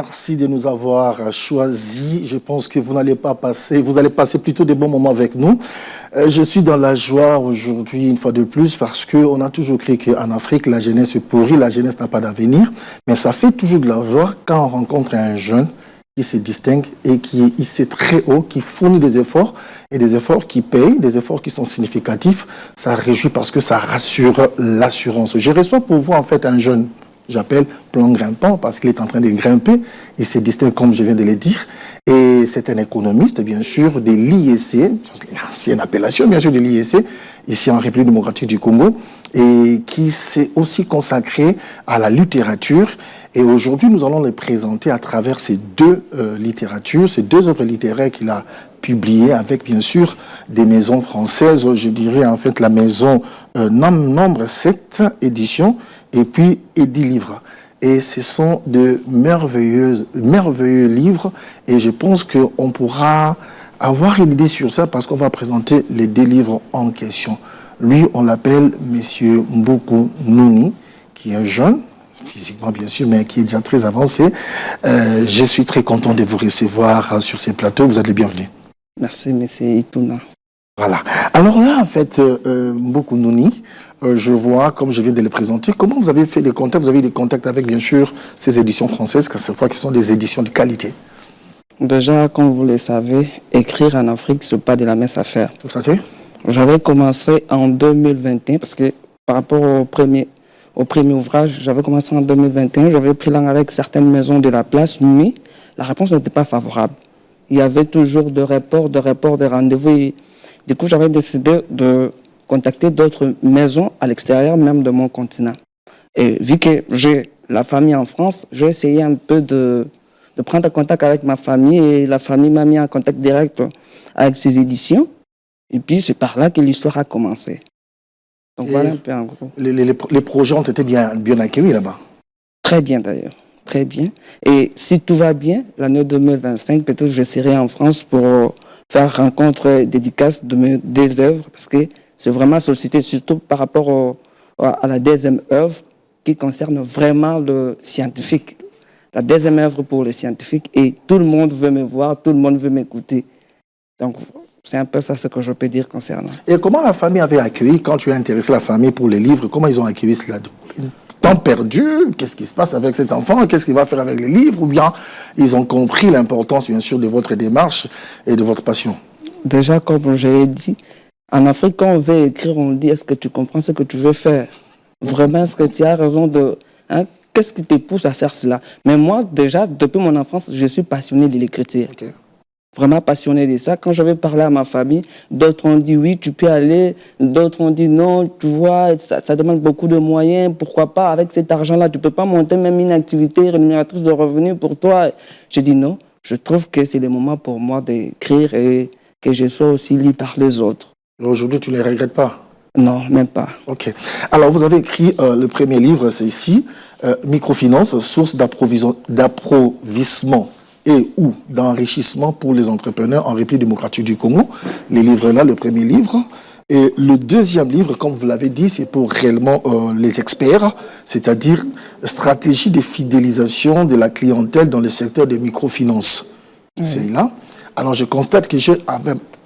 Merci de nous avoir choisis. Je pense que vous allez passer plutôt des bons moments avec nous. Je suis dans la joie aujourd'hui, une fois de plus, parce qu'on a toujours cru qu'en Afrique, la jeunesse est pourrie, la jeunesse n'a pas d'avenir. Mais ça fait toujours de la joie quand on rencontre un jeune qui se distingue et qui est hissé très haut, qui fournit des efforts, et des efforts qui payent, des efforts qui sont significatifs. Ça réjouit parce que ça rassure l'assurance. Je reçois pour vous, en fait, un jeune. J'appelle plan grimpant parce qu'il est en train de grimper. Il se distingue comme je viens de le dire. Et c'est un économiste, bien sûr, de l'IEC, l'ancienne appellation, bien sûr, de l'IEC, ici en République démocratique du Congo, et qui s'est aussi consacré à la littérature. Et aujourd'hui, nous allons le présenter à travers ces deux littératures, ces deux œuvres littéraires qu'il a publiées avec, bien sûr, des maisons françaises. Je dirais, en fait, la maison nombre 7 éditions, et puis Eddy Livre. Et ce sont de merveilleux livres, et je pense qu'on pourra avoir une idée sur ça parce qu'on va présenter les deux livres en question. Lui, on l'appelle Monsieur Mbuku Nouni, qui est un jeune, physiquement bien sûr, mais qui est déjà très avancé. Je suis très content de vous recevoir sur ces plateaux. Vous êtes les bienvenus. Merci, monsieur Ituna. Voilà. Alors là, en fait, Mbuku Nouni, je vois, comme je viens de le présenter, comment vous avez fait des contacts? Vous avez eu des contacts avec, bien sûr, ces éditions françaises, car cette fois, qui sont des éditions de qualité. Déjà, comme vous le savez, écrire en Afrique, ce n'est pas de la mince affaire. Tout à fait. J'avais commencé en 2021, parce que par rapport au premier ouvrage, j'avais commencé en 2021, j'avais pris langue avec certaines maisons de la place, mais la réponse n'était pas favorable. Il y avait toujours des reports, des rendez-vous. Et du coup, j'avais décidé de contacter d'autres maisons à l'extérieur même de mon continent. Et vu que j'ai la famille en France, j'ai essayé un peu de prendre contact avec ma famille, et la famille m'a mis en contact direct avec ces éditions. Et puis, c'est par là que l'histoire a commencé. Donc, et voilà un peu en gros. Les projets ont été bien accueillis là-bas? Très bien d'ailleurs, très bien. Et si tout va bien, l'année 2025, peut-être je serai en France pour faire rencontre dédicace de mes deux œuvres, parce que c'est vraiment sollicité, surtout par rapport à la deuxième œuvre qui concerne vraiment le scientifique. La deuxième œuvre pour le scientifique, et tout le monde veut me voir, tout le monde veut m'écouter. Donc, c'est un peu ça ce que je peux dire concernant. Et comment la famille avait accueilli, quand tu as intéressé la famille pour les livres, comment ils ont accueilli cela? Temps perdu, qu'est-ce qui se passe avec cet enfant, qu'est-ce qu'il va faire avec les livres, ou bien ils ont compris l'importance, bien sûr, de votre démarche et de votre passion? Déjà, comme je l'ai dit, en Afrique, quand on veut écrire, on dit, est-ce que tu comprends ce que tu veux faire? Vraiment, est-ce que tu as raison de... Hein? Qu'est-ce qui te pousse à faire cela? Mais moi, déjà, depuis mon enfance, je suis passionné de l'écriture. Okay. Vraiment passionné de ça. Quand j'avais parlé à ma famille, d'autres ont dit oui, tu peux aller. D'autres ont dit non, tu vois, ça demande beaucoup de moyens. Pourquoi pas, avec cet argent-là, tu ne peux pas monter même une activité rémunératrice de revenus pour toi. J'ai dit non. Je trouve que c'est le moment pour moi d'écrire et que je sois aussi lu par les autres. Aujourd'hui, tu ne les regrettes pas? Non, même pas. Ok. Alors, vous avez écrit le premier livre, c'est ici, Microfinance, source d'approvisionnement et ou d'enrichissement pour les entrepreneurs en République démocratique du Congo. Les livres-là, le premier livre. Et le deuxième livre, comme vous l'avez dit, c'est pour réellement les experts, c'est-à-dire stratégie de fidélisation de la clientèle dans le secteur des microfinances. C'est là. Alors, je constate que j'ai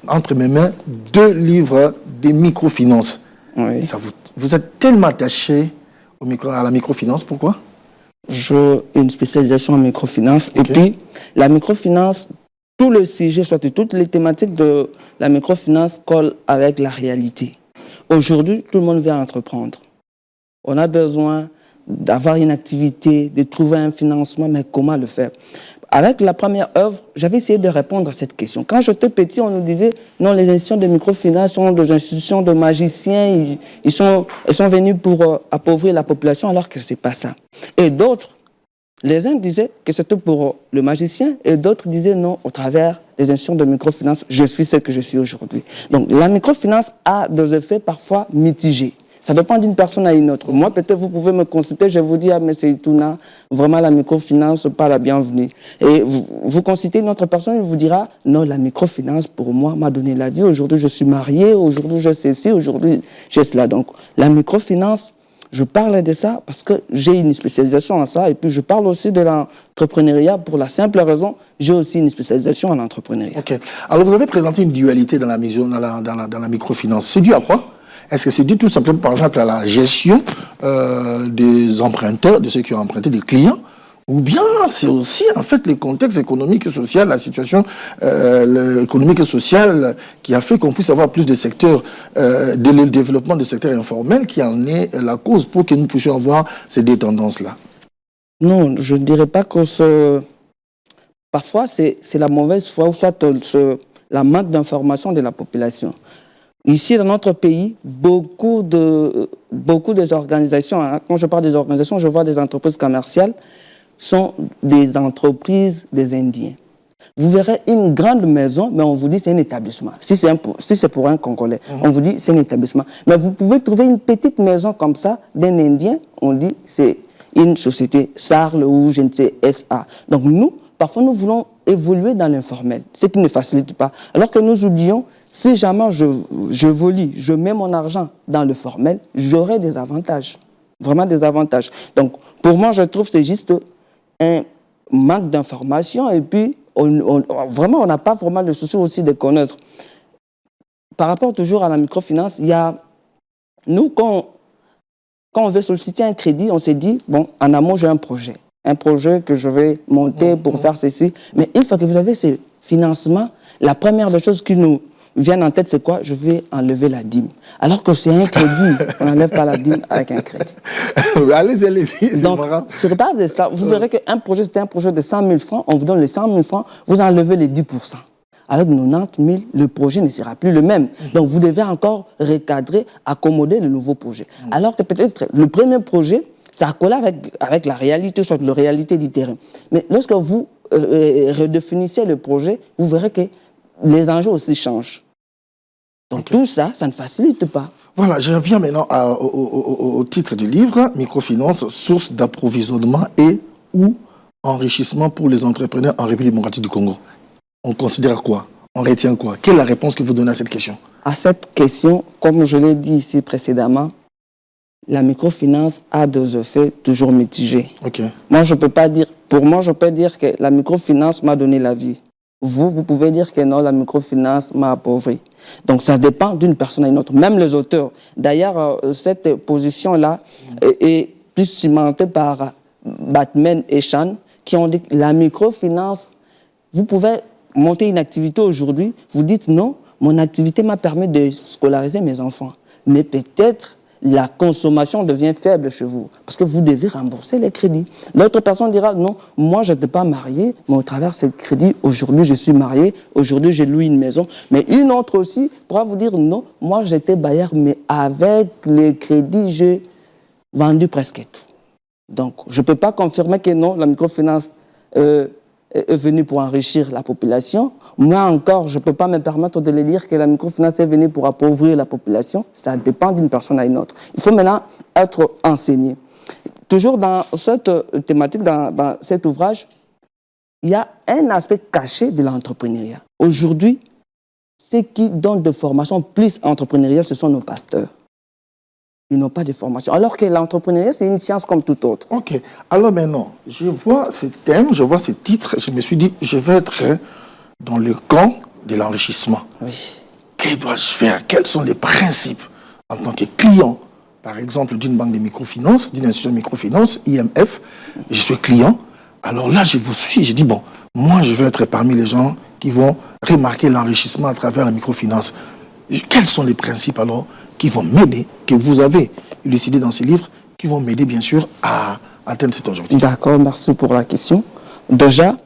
entre mes mains deux livres des microfinances. Oui. Vous êtes tellement attaché à la microfinance, pourquoi? J'ai une spécialisation en microfinance. Okay. Et puis, la microfinance, tout le sujet, soit toutes les thématiques de la microfinance collent avec la réalité. Aujourd'hui, tout le monde veut entreprendre. On a besoin d'avoir une activité, de trouver un financement, mais comment le faire? Avec la première œuvre, j'avais essayé de répondre à cette question. Quand j'étais petit, on nous disait, non, les institutions de microfinance sont des institutions de magiciens, ils sont venus pour appauvrir la population, alors que ce n'est pas ça. Et d'autres, les uns disaient que c'était pour le magicien, et d'autres disaient non, au travers des institutions de microfinance, je suis ce que je suis aujourd'hui. Donc la microfinance a des effets parfois mitigés. Ça dépend d'une personne à une autre. Moi, peut-être vous pouvez me consulter, je vous dis, ah, mais c'est Ituna, vraiment la microfinance, pas la bienvenue. Et vous consultez une autre personne, il vous dira, non, la microfinance, pour moi, m'a donné la vie. Aujourd'hui, je suis marié, aujourd'hui, je sais ci, aujourd'hui, j'ai cela. Donc, la microfinance, Je parle de ça parce que j'ai une spécialisation en ça et puis je parle aussi de l'entrepreneuriat pour la simple raison, j'ai aussi une spécialisation en entrepreneuriat. Ok. Alors, vous avez présenté une dualité dans la microfinance. C'est dû à quoi? Est-ce que c'est dû tout simplement, par exemple, à la gestion des emprunteurs, de ceux qui ont emprunté, des clients? Ou bien c'est aussi, en fait, le contexte économique et social, la situation économique et sociale qui a fait qu'on puisse avoir plus de secteurs, le développement des secteurs informels qui en est la cause pour que nous puissions avoir ces deux tendances-là? Non, je ne dirais pas que parfois c'est la mauvaise foi ou soit la manque d'information de la population. Ici, dans notre pays, beaucoup des organisations, hein, quand je parle des organisations, je vois des entreprises commerciales, sont des entreprises des Indiens. Vous verrez une grande maison, mais on vous dit c'est un établissement. Si c'est pour un Congolais, on vous dit c'est un établissement. Mais vous pouvez trouver une petite maison comme ça d'un Indien, on dit c'est une société SARL ou je ne sais SA. Donc nous, parfois nous voulons évoluer dans l'informel, ce qui ne facilite pas. Alors que nous oublions, si jamais je mets mon argent dans le formel, j'aurai des avantages, vraiment des avantages. Donc pour moi, je trouve que c'est juste un manque d'information et puis vraiment, on n'a pas vraiment le souci aussi de connaître. Par rapport toujours à la microfinance, il y a, nous, quand on veut solliciter un crédit, on s'est dit, bon, en amont, j'ai un projet que je vais monter pour faire ceci. Mais une fois que vous avez ces financements, la première des choses qui nous viennent en tête, c'est quoi? Je vais enlever la dîme. Alors que c'est un crédit, on n'enlève pas la dîme avec un crédit. Allez-y, donc, c'est pas de ça. Vous verrez qu'un projet, c'était un projet de 100 000 francs, on vous donne les 100 000 francs, vous enlevez les 10%. Avec 90 000, le projet ne sera plus le même. Donc, vous devez encore recadrer, accommoder le nouveau projet. Alors que peut-être le premier projet, ça colle avec la réalité, soit la réalité du terrain. Mais lorsque vous redéfinissez le projet, vous verrez que les enjeux aussi changent. Donc tout ça, ça ne facilite pas. Voilà, je reviens maintenant au titre du livre, Microfinance, source d'approvisionnement et ou enrichissement pour les entrepreneurs en République démocratique du Congo. On considère quoi? On retient quoi? Quelle est la réponse que vous donnez à cette question? À cette question, comme je l'ai dit ici précédemment, la microfinance a des effets toujours mitigés. Okay. Moi, je peux pas dire, pour moi, je peux dire que la microfinance m'a donné la vie. Vous pouvez dire que non, la microfinance m'a appauvri. Donc, ça dépend d'une personne à une autre, même les auteurs. D'ailleurs, cette position-là est plus cimentée par Batman et Chan, qui ont dit que la microfinance, vous pouvez monter une activité aujourd'hui, vous dites non, mon activité m'a permis de scolariser mes enfants. Mais peut-être la consommation devient faible chez vous, parce que vous devez rembourser les crédits. L'autre personne dira, non, moi je n'étais pas marié, mais au travers de ce crédit, aujourd'hui je suis marié, aujourd'hui j'ai loué une maison. Mais une autre aussi pourra vous dire, non, moi j'étais bailleur, mais avec les crédits, j'ai vendu presque tout. Donc je ne peux pas confirmer que non, la microfinance est venue pour enrichir la population. Moi encore, je ne peux pas me permettre de le dire que la microfinance est venue pour appauvrir la population. Ça dépend d'une personne à une autre. Il faut maintenant être enseigné. Toujours dans cette thématique, dans cet ouvrage, il y a un aspect caché de l'entrepreneuriat. Aujourd'hui, ceux qui donnent des formations plus entrepreneuriales, ce sont nos pasteurs. Ils n'ont pas de formation. Alors que l'entrepreneuriat, c'est une science comme toute autre. Ok. Alors maintenant, je vois ces thèmes, je vois ces titres, je me suis dit, je vais être dans le camp de l'enrichissement. Oui. Que dois-je faire? Quels sont les principes en tant que client, par exemple, d'une banque de microfinance, d'une institution de microfinance, IMF, je suis client. Alors là, je vous suis, je dis, bon, moi, je vais être parmi les gens qui vont remarquer l'enrichissement à travers la microfinance. Quels sont les principes alors qui vont m'aider, que vous avez élucidé dans ces livres, qui vont m'aider bien sûr à atteindre cet objectif? D'accord, merci pour la question. Déjà,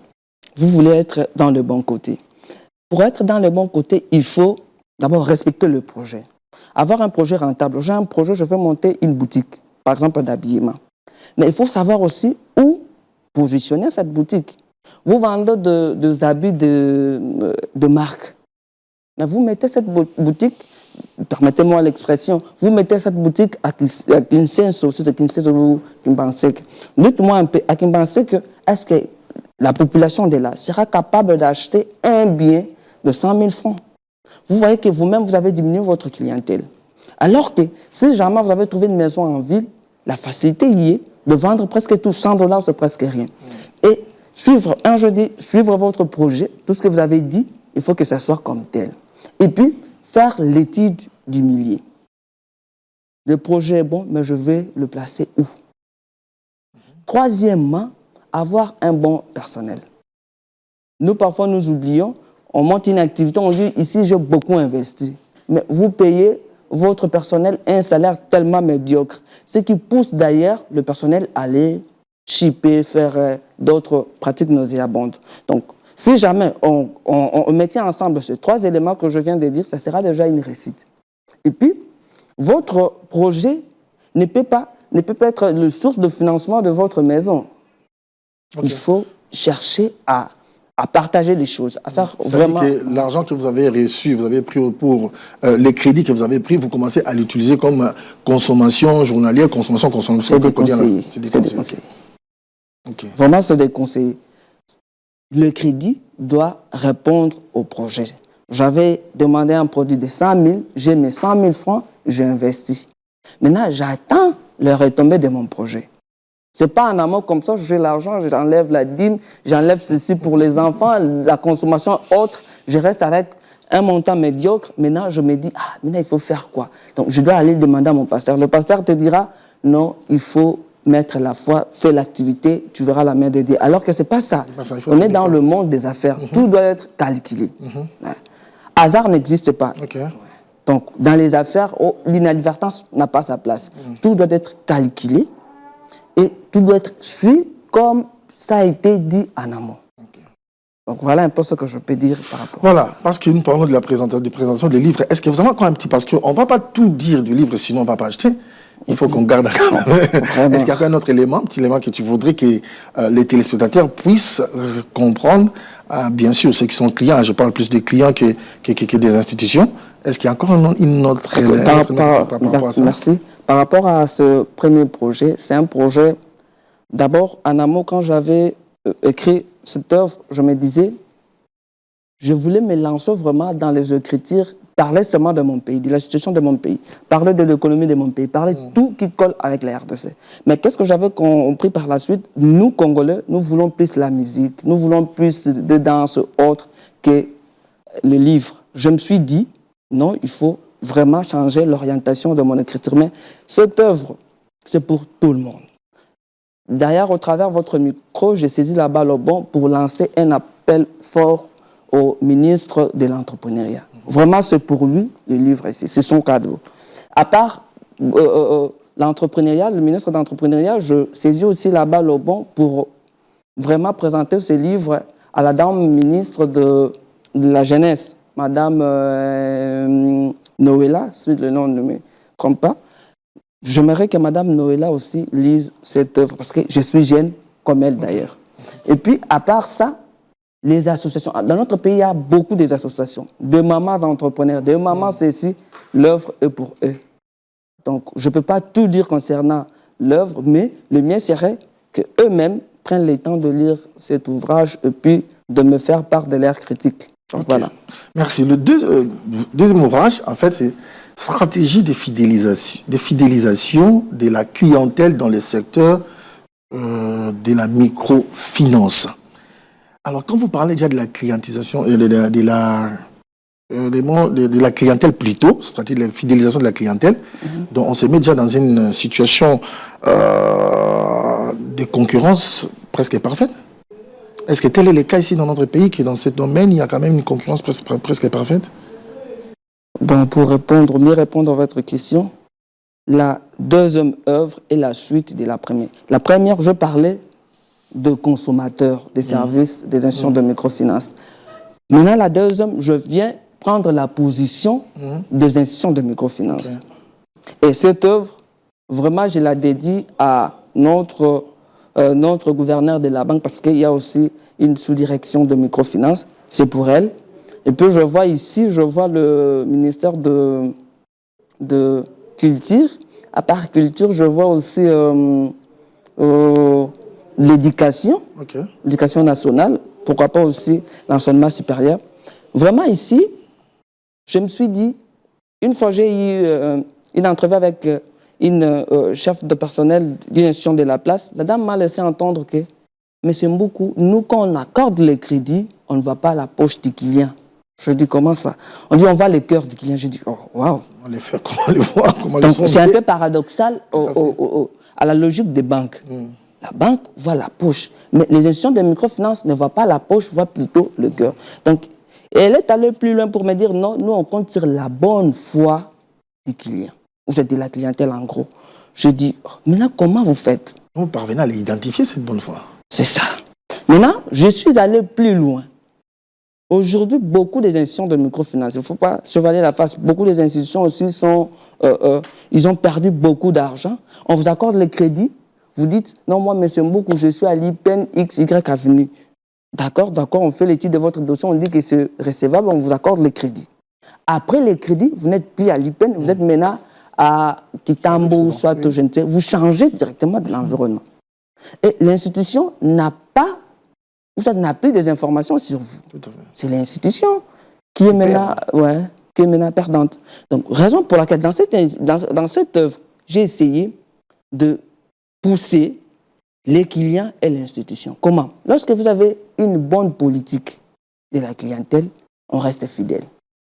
vous voulez être dans le bon côté. Pour être dans le bon côté, il faut d'abord respecter le projet. Avoir un projet rentable. J'ai un projet, je veux monter une boutique, par exemple d'habillement. Mais il faut savoir aussi où positionner cette boutique. Vous vendez des habits de marque. Mais vous mettez cette boutique, permettez-moi l'expression, vous mettez cette boutique à Kinshasa, c'est Kinshasa ou Kimbansek. Dites-moi un peu, à Kimbansek, est-ce que la population de là sera capable d'acheter un bien de 100 000 francs? Vous voyez que vous-même, vous avez diminué votre clientèle. Alors que si jamais vous avez trouvé une maison en ville, La facilité y est de vendre presque tout. 100 $, c'est presque rien. Et suivre votre projet, tout ce que vous avez dit, il faut que ça soit comme tel. Et puis, faire l'étude du milieu. Le projet est bon, mais je vais le placer où? Troisièmement, avoir un bon personnel. Nous, parfois, nous oublions, on monte une activité, on dit, ici, j'ai beaucoup investi. Mais vous payez votre personnel un salaire tellement médiocre. Ce qui pousse d'ailleurs le personnel à aller chipper, faire d'autres pratiques nauséabondes. Donc, si jamais on mettait ensemble ces 3 éléments que je viens de dire, ça sera déjà une réussite. Et puis, votre projet ne peut pas être la source de financement de votre maison. Okay. Il faut chercher à partager les choses, à faire vraiment... L'argent que vous avez reçu, vous avez pris pour les crédits que vous avez pris, vous commencez à l'utiliser comme consommation journalière, consommation. C'est déconseillé. C'est déconseillé. Okay. Vraiment, c'est déconseillé. Le crédit doit répondre au projet. J'avais demandé un produit de 100 000, j'ai mis 100 000 francs, j'ai investi. Maintenant, j'attends les retombées de mon projet. Ce n'est pas en amont comme ça, j'ai l'argent, j'enlève la dîme, j'enlève ceci pour les enfants, la consommation autre, je reste avec un montant médiocre. Maintenant, je me dis, maintenant, il faut faire quoi? Donc, je dois aller demander à mon pasteur. Le pasteur te dira, non, il faut mettre la foi, fais l'activité, tu verras la main de Dieu. Alors que ce n'est pas ça. On est dans le monde des affaires. Tout doit être calculé. Hasard n'existe pas. Okay. Donc, dans les affaires, l'inadvertance n'a pas sa place. Tout doit être calculé et tout doit être suivi comme ça a été dit en amont. Okay. Donc, voilà un peu ce que je peux dire par rapport à ça. Parce que nous parlons de la présentation des livres. Est-ce que vous avez encore un petit... Parce qu'on ne va pas tout dire du livre, sinon on ne va pas acheter. Il faut qu'on garde... Est-ce qu'il y a un autre élément, petit élément que tu voudrais que les téléspectateurs puissent comprendre? Bien sûr, ceux qui sont clients, je parle plus des clients que des institutions. Est-ce qu'il y a encore une autre élément par rapport à ça? Merci. Par rapport à ce premier projet, c'est un projet... D'abord, en amont, quand j'avais écrit cette œuvre, je me disais, je voulais me lancer vraiment dans les écritures, parler seulement de mon pays, de la situation de mon pays, parler de l'économie de mon pays, parler de tout qui colle avec la RDC. Mais qu'est-ce que j'avais compris par la suite? Nous, Congolais, nous voulons plus la musique, nous voulons plus de danse autre que le livre. Je me suis dit, non, il faut vraiment changer l'orientation de mon écriture. Mais cette œuvre, c'est pour tout le monde. D'ailleurs, au travers de votre micro, j'ai saisi la balle au bon pour lancer un appel fort au ministre de l'Entrepreneuriat. Vraiment, c'est pour lui, le livre ici. C'est son cadeau. À part l'entrepreneuriat, le ministre de l'Entrepreneuriat, je saisis aussi la balle au bon pour vraiment présenter ce livre à la dame ministre de la Jeunesse, Madame Noëlla, si le nom ne me trompe pas. J'aimerais que Madame Noëlla aussi lise cette œuvre, parce que je suis jeune, comme elle d'ailleurs. Et puis, à part ça, les associations. Dans notre pays, il y a beaucoup d'associations, de mamans entrepreneurs, de mamans ceci, l'œuvre est pour eux. Donc, je ne peux pas tout dire concernant l'œuvre, mais le mien serait qu'eux-mêmes prennent le temps de lire cet ouvrage et puis de me faire part de leurs critiques. Donc, voilà. Merci. Le deuxième ouvrage, en fait, c'est stratégie de fidélisation de la clientèle dans le secteur de la microfinance. Alors, quand vous parlez déjà de la clientisation, de la clientèle plutôt, c'est-à-dire de la fidélisation de la clientèle, donc on se met déjà dans une situation de concurrence presque parfaite. Est-ce que tel est le cas ici dans notre pays, que dans ce domaine, il y a quand même une concurrence presque parfaite? Bon, pour mieux répondre à votre question, la deuxième œuvre est la suite de la première. La première, je parlais de consommateurs, des services, des institutions de microfinance. Maintenant, la deuxième, je viens prendre la position des institutions de microfinance. Okay. Et cette œuvre, vraiment, je la dédie à notre gouverneur de la banque, parce qu'il y a aussi une sous-direction de microfinance. C'est pour elle. Et puis, je vois ici, le ministère de Culture. À part Culture, je vois aussi l'éducation, l'éducation nationale, pourquoi pas aussi l'enseignement supérieur. Vraiment ici, je me suis dit, une fois j'ai eu une entrevue avec une chef de personnel d'une institution de la place. La dame m'a laissé entendre que, mais c'est beaucoup, nous, quand on accorde les crédits, on ne va pas à la poche du client. Je dis, comment ça? On dit, on va les cœurs du client. Je dis, oh, waouh. On les fait, comment les voir, comment Donc, les sont. c'est un peu paradoxal à la logique des banques. La banque voit la poche, mais les institutions de microfinance ne voient pas la poche, voient plutôt le cœur. Donc, elle est allée plus loin pour me dire, non, nous, on compte sur la bonne foi du client. Vous êtes de la clientèle, en gros. Je dis, oh, maintenant, comment vous faites? Vous parvenez à l'identifier, cette bonne foi. C'est ça. Maintenant, je suis allé plus loin. Aujourd'hui, beaucoup des institutions de microfinance, il ne faut pas se voiler la face, beaucoup des institutions aussi sont, ils ont perdu beaucoup d'argent. On vous accorde le crédit, vous dites, non, moi, monsieur Mboukou, je suis à l'IPN XY Avenue. D'accord, on fait l'étude de votre dossier, on dit que c'est recevable, on vous accorde le crédit. Après les crédits, vous n'êtes plus à l'IPN, vous êtes maintenant à Kitambo, soit je ne sais, vous changez directement de l'environnement. Et l'institution n'a plus des informations sur vous. C'est l'institution qui est maintenant perdante. Donc, raison pour laquelle, dans cette œuvre, j'ai essayé de pousser les clients et l'institution. Comment? Lorsque vous avez une bonne politique de la clientèle, on reste fidèle,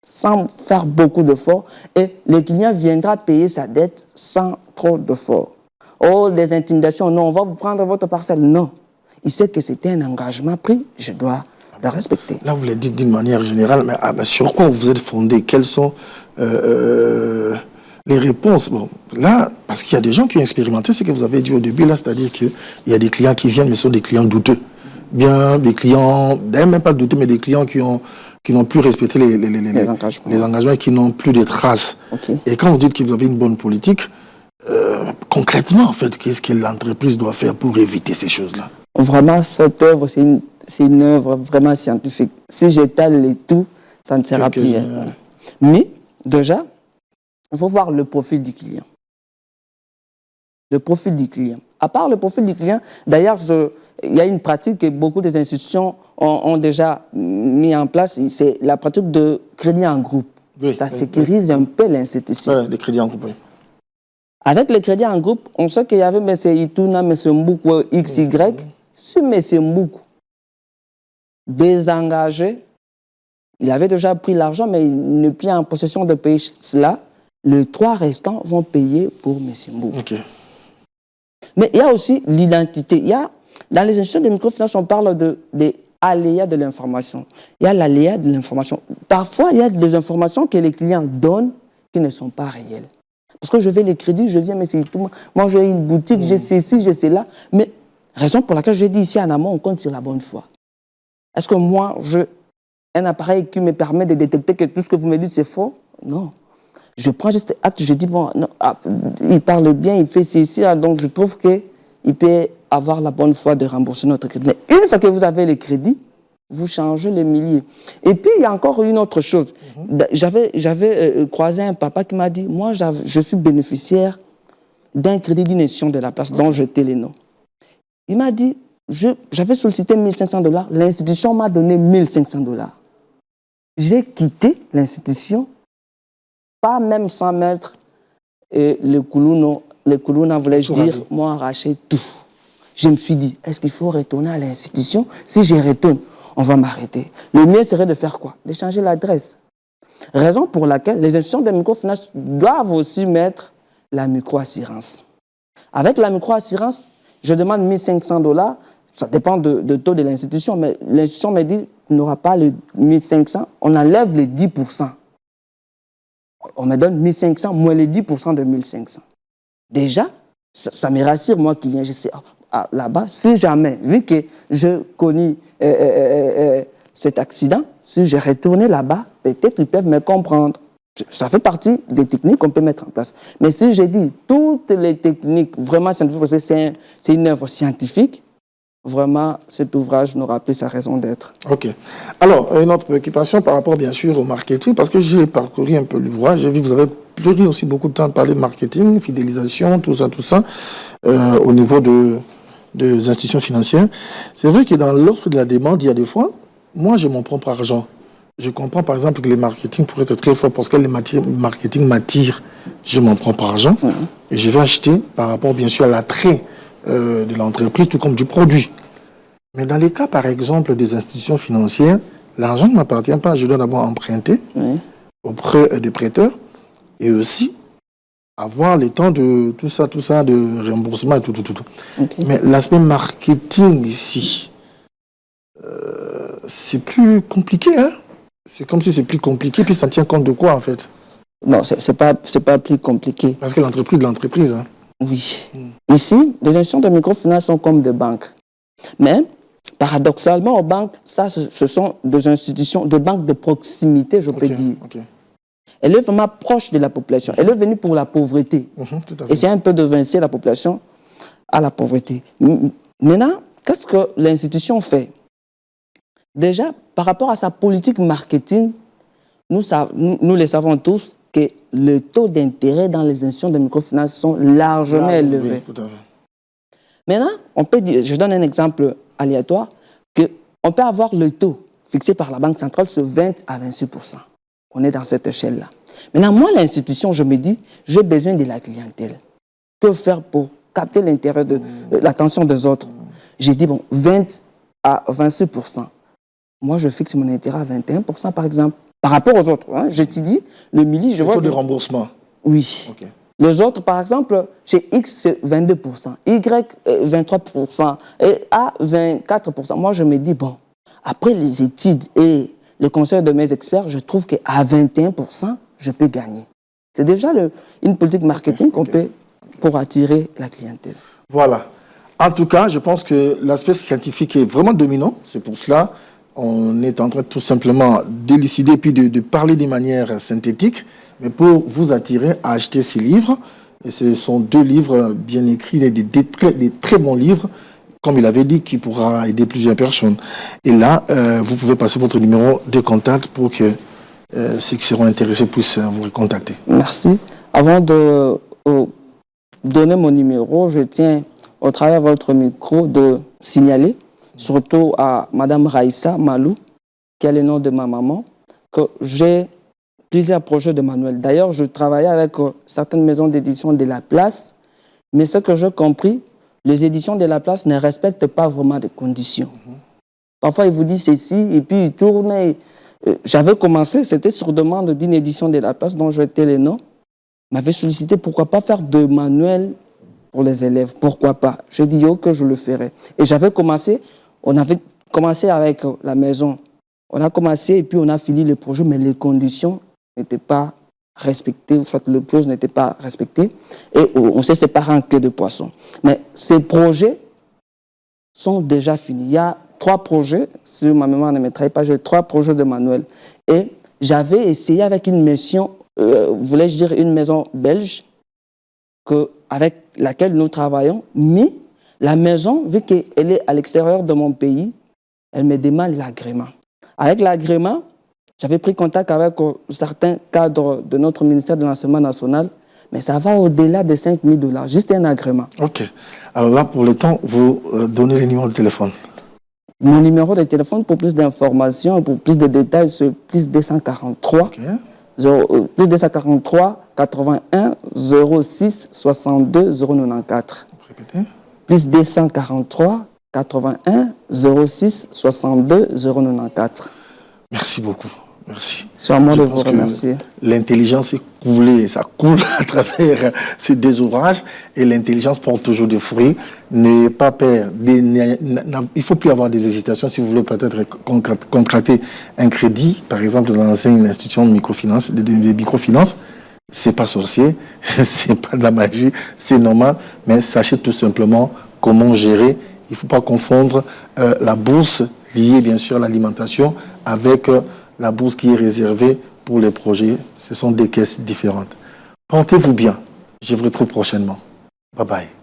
sans faire beaucoup d'efforts, et le client viendra payer sa dette sans trop d'efforts. Oh, des intimidations, non, on va vous prendre votre parcelle, non. Il sait que c'était un engagement pris, je dois le respecter. Là, vous l'avez dit d'une manière générale, mais sur quoi vous êtes fondé? Quelles sont les réponses? Bon, là, parce qu'il y a des gens qui ont expérimenté ce que vous avez dit au début, là, c'est-à-dire qu'il y a des clients qui viennent, mais ce sont des clients douteux. Bien, des clients, d'ailleurs même pas douteux, mais des clients qui n'ont plus respecté les engagements, qui n'ont plus de traces. Okay. Et quand vous dites que vous avez une bonne politique, concrètement, en fait, qu'est-ce que l'entreprise doit faire pour éviter ces choses-là? Vraiment, cette œuvre, c'est une œuvre vraiment scientifique. Si j'étale les tout, ça ne sera plus. Mais, déjà, il faut voir le profil du client. Le profil du client. À part le profil du client, d'ailleurs, il y a une pratique que beaucoup des institutions ont déjà mis en place, c'est la pratique de crédit en groupe. Oui, ça sécurise un peu l'institution. Oui, le crédit en groupe, oui. Avec le crédit en groupe, on sait qu'il y avait M. Itouna, M. Mboukou, XY. Si M. Mboukou désengagé, il avait déjà pris l'argent, mais il n'est plus en possession de payer cela, les 3 restants vont payer pour M. Mboukou. Okay. Mais il y a aussi l'identité. Dans les institutions de microfinance, on parle des aléas de l'information. Il y a l'aléa de l'information. Parfois, il y a des informations que les clients donnent qui ne sont pas réelles. Parce que je vais les crédits, je viens, mais c'est tout. Moi, j'ai une boutique, j'ai ceci, j'ai cela. Mais raison pour laquelle j'ai dit ici en amont, on compte sur la bonne foi. Est-ce que moi, j'ai un appareil qui me permet de détecter que tout ce que vous me dites, c'est faux? Non. Je prends juste acte, je dis, bon, non, il parle bien, il fait ceci, donc je trouve qu'il peut avoir la bonne foi de rembourser notre crédit. Mais une fois que vous avez les crédits, vous changez les milliers. Et puis, il y a encore une autre chose. J'avais croisé un papa qui m'a dit, moi, je suis bénéficiaire d'un crédit d'une institution de la place dont j'étais les noms. Il m'a dit, j'avais sollicité 1 500 $, l'institution m'a donné 1 500 $. J'ai quitté l'institution, pas même 100 mètres, et le Koulouna, voulais-je dire, m'ont arraché tout. Je me suis dit, est-ce qu'il faut retourner à l'institution? Si j'y retourne, on va m'arrêter. Le mieux serait de faire quoi? De changer l'adresse. Raison pour laquelle les institutions de microfinance doivent aussi mettre la microassurance. Avec la microassurance, je demande 1 500 $, ça dépend du taux de l'institution, mais l'institution me dit, on n'aura pas les 1 500, on enlève les 10%. On me donne 1 500 moins les 10% de 1 500. Déjà, ça me rassure, moi, client. Je sais, là-bas, si jamais, vu que je connais cet accident, si je retourne là-bas, peut-être qu'ils peuvent me comprendre. Ça fait partie des techniques qu'on peut mettre en place. Mais si je dis toutes les techniques vraiment scientifiques, parce que c'est une œuvre scientifique, vraiment, cet ouvrage n'aura plus sa raison d'être. OK. Alors, une autre préoccupation par rapport, bien sûr, au marketing, parce que j'ai parcouru un peu l'ouvrage, j'ai vu que vous avez pris aussi beaucoup de temps de parler de marketing, fidélisation, tout ça, au niveau des institutions financières. C'est vrai que dans l'offre de la demande, il y a des fois, moi, j'ai mon propre argent. je comprends par exemple que les marketing pourraient être très forts parce que les marketing m'attirent, je m'en prends par argent et je vais acheter par rapport bien sûr à l'attrait de l'entreprise tout comme du produit. Mais dans les cas par exemple des institutions financières, l'argent ne m'appartient pas, je dois d'abord emprunter auprès des prêteurs et aussi avoir les temps de tout ça, de remboursement et tout. Okay. Mais l'aspect marketing ici, c'est plus compliqué, hein? C'est comme si c'est plus compliqué, puis ça tient compte de quoi, en fait? Non, c'est pas plus compliqué. Parce que l'entreprise de l'entreprise, hein? Oui. Ici, les institutions de microfinance sont comme des banques. Mais, paradoxalement, aux banques, ça, ce sont des institutions, des banques de proximité, je peux dire. Okay. Elle est vraiment proche de la population. Elle est venue pour la pauvreté. Et c'est un peu de vincer la population à la pauvreté. Maintenant, qu'est-ce que l'institution fait? Déjà, par rapport à sa politique marketing, nous le savons tous que le taux d'intérêt dans les institutions de microfinance sont largement élevés. Oui, tout à fait. Maintenant, on peut dire, je donne un exemple aléatoire, qu'on peut avoir le taux fixé par la Banque centrale sur 20 à 26%. On est dans cette échelle-là. Maintenant, moi, l'institution, je me dis, j'ai besoin de la clientèle. Que faire pour capter l'intérêt de l'attention des autres? J'ai dit, bon, 20 à 26%. Moi, je fixe mon intérêt à 21%, par exemple. Par rapport aux autres, hein, je te dis, le milli, je vois... Le taux de remboursement. Oui. Okay. Les autres, par exemple, chez X, c'est 22%, Y, 23%, et A, 24%. Moi, je me dis, bon, après les études et le conseil de mes experts, je trouve qu'à 21%, je peux gagner. C'est déjà une politique marketing qu'on peut pour attirer la clientèle. Voilà. En tout cas, je pense que l'aspect scientifique est vraiment dominant. C'est pour cela on est en train tout simplement d'élucider puis de parler de manière synthétique, mais pour vous attirer à acheter ces livres. Et ce sont 2 livres bien écrits, des très bons livres, comme il avait dit, qui pourra aider plusieurs personnes. Et là, vous pouvez passer votre numéro de contact pour que ceux qui seront intéressés puissent vous recontacter. Merci. Avant de donner mon numéro, je tiens, au travers de votre micro, de signaler, surtout à Mme Raïssa Malou, qui a le nom de ma maman, que j'ai plusieurs projets de manuel. D'ailleurs, je travaillais avec certaines maisons d'édition de la place, mais ce que j'ai compris, les éditions de la place ne respectent pas vraiment des conditions. Parfois, ils vous disent ceci, et puis ils tournent. J'avais commencé, c'était sur demande d'une édition de la place dont je étais le nom, m'avait sollicité pourquoi pas faire de manuel pour les élèves, pourquoi pas. J'ai dit que je le ferais. Et j'avais commencé, on avait commencé avec la maison. On a commencé et puis on a fini le projet, mais les conditions n'étaient pas respectées, soit le clause n'était pas respecté, et on s'est séparé en queue de poisson. Mais ces projets sont déjà finis. Il y a 3 projets, si ma mémoire ne me trahit pas, j'ai 3 projets de manuel. Et j'avais essayé avec une mission, voulais-je dire une maison belge, avec laquelle nous travaillons, mais la maison, vu qu'elle est à l'extérieur de mon pays, elle me demande l'agrément. Avec l'agrément, j'avais pris contact avec certains cadres de notre ministère de l'Enseignement national, mais ça va au-delà de 5 000 $, juste un agrément. Ok. Alors là, pour le temps, vous donnez les numéros de téléphone. Mon numéro de téléphone pour plus d'informations et pour plus de détails, c'est plus 243. Ok. Plus 243 81 06 62 094. Répétez. Plus 243 81 06 62 094. Merci beaucoup. Merci. C'est à moi de vous remercier. L'intelligence est coulée, ça coule à travers ces 2 ouvrages et l'intelligence porte toujours des fruits. N'ayez pas peur. Il ne faut plus avoir des hésitations si vous voulez peut-être contracter un crédit, par exemple dans une institution de microfinance, de microfinance. C'est pas sorcier, c'est pas de la magie, c'est normal, mais sachez tout simplement comment gérer. Il ne faut pas confondre la bourse liée bien sûr à l'alimentation avec la bourse qui est réservée pour les projets. Ce sont des caisses différentes. Portez-vous bien. Je vous retrouve prochainement. Bye bye.